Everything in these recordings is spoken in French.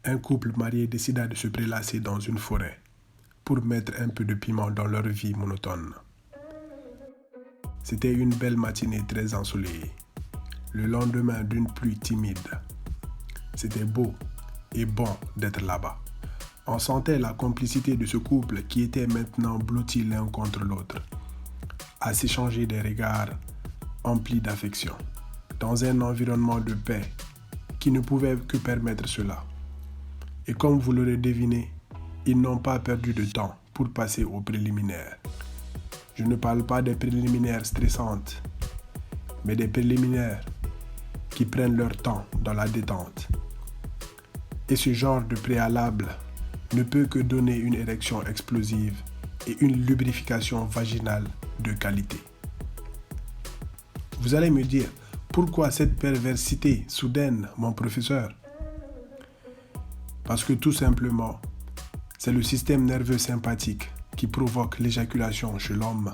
Un couple marié décida de se prélasser dans une forêt pour mettre un peu de piment dans leur vie monotone. C'était une belle matinée très ensoleillée, le lendemain d'une pluie timide. C'était beau et bon d'être là-bas. On sentait la complicité de ce couple qui était maintenant blotti l'un contre l'autre, à s'échanger des regards emplis d'affection, dans un environnement de paix qui ne pouvait que permettre cela. Et comme vous l'aurez deviné, ils n'ont pas perdu de temps pour passer aux préliminaires. Je ne parle pas des préliminaires stressantes, mais des préliminaires qui prennent leur temps dans la détente. Et ce genre de préalable ne peut que donner une érection explosive et une lubrification vaginale de qualité. Vous allez me dire, pourquoi cette perversité soudaine, mon professeur? Parce que tout simplement, c'est le système nerveux sympathique qui provoque l'éjaculation chez l'homme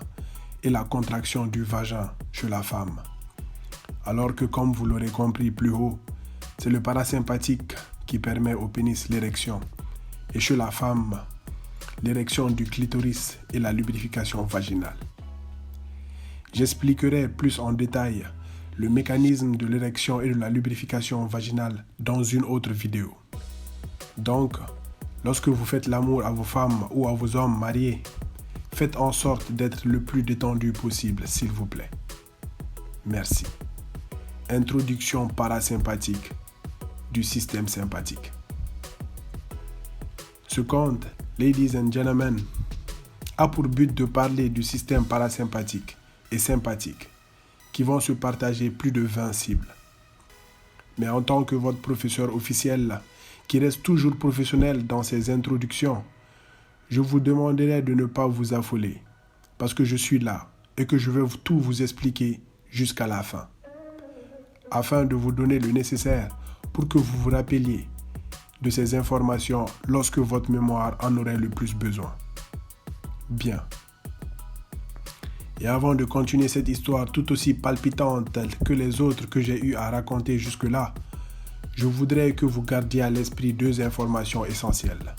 et la contraction du vagin chez la femme. Alors que, comme vous l'aurez compris plus haut, c'est le parasympathique qui permet au pénis l'érection et chez la femme, l'érection du clitoris et la lubrification vaginale. J'expliquerai plus en détail le mécanisme de l'érection et de la lubrification vaginale dans une autre vidéo. Donc, lorsque vous faites l'amour à vos femmes ou à vos hommes mariés, faites en sorte d'être le plus détendu possible, s'il vous plaît. Merci. Introduction parasympathique du système sympathique. Ce conte, ladies and gentlemen, a pour but de parler du système parasympathique et sympathique qui vont se partager plus de 20 cibles. Mais en tant que votre professeur officiel, qui reste toujours professionnel dans ses introductions, je vous demanderai de ne pas vous affoler, parce que je suis là et que je vais tout vous expliquer jusqu'à la fin, afin de vous donner le nécessaire pour que vous vous rappeliez de ces informations lorsque votre mémoire en aurait le plus besoin. Bien. Et avant de continuer cette histoire tout aussi palpitante que les autres que j'ai eu à raconter jusque-là, je voudrais que vous gardiez à l'esprit deux informations essentielles.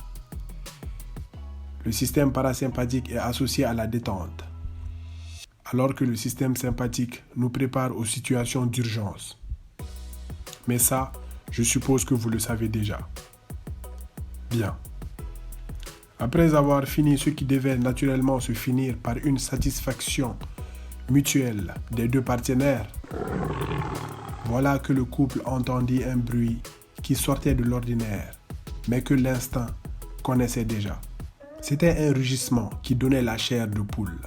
Le système parasympathique est associé à la détente, alors que le système sympathique nous prépare aux situations d'urgence. Mais ça, je suppose que vous le savez déjà. Bien. Après avoir fini ce qui devait naturellement se finir par une satisfaction mutuelle des deux partenaires, voilà que le couple entendit un bruit qui sortait de l'ordinaire, mais que l'instinct connaissait déjà. C'était un rugissement qui donnait la chair de poule.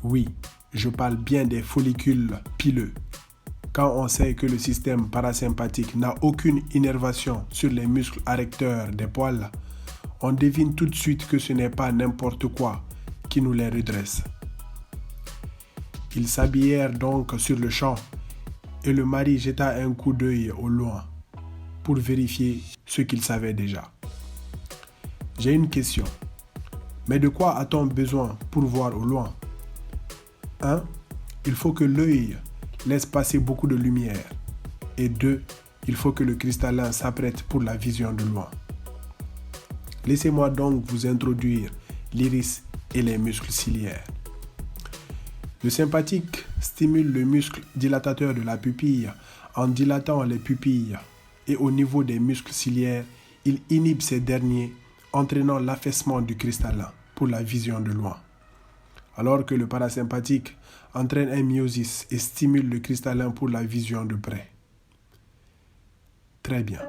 Oui, je parle bien des follicules pileux. Quand on sait que le système parasympathique n'a aucune innervation sur les muscles arrecteurs des poils, on devine tout de suite que ce n'est pas n'importe quoi qui nous les redresse. Ils s'habillèrent donc sur le champ et le mari jeta un coup d'œil au loin pour vérifier ce qu'il savait déjà. J'ai une question. Mais de quoi a-t-on besoin pour voir au loin? 1. Il faut que l'œil laisse passer beaucoup de lumière. Et 2. Il faut que le cristallin s'apprête pour la vision de loin. Laissez-moi donc vous introduire l'iris et les muscles ciliaires. Le sympathique stimule le muscle dilatateur de la pupille en dilatant les pupilles et au niveau des muscles ciliaires, il inhibe ces derniers, entraînant l'affaissement du cristallin pour la vision de loin. Alors que le parasympathique entraîne un myosis et stimule le cristallin pour la vision de près. Très bien.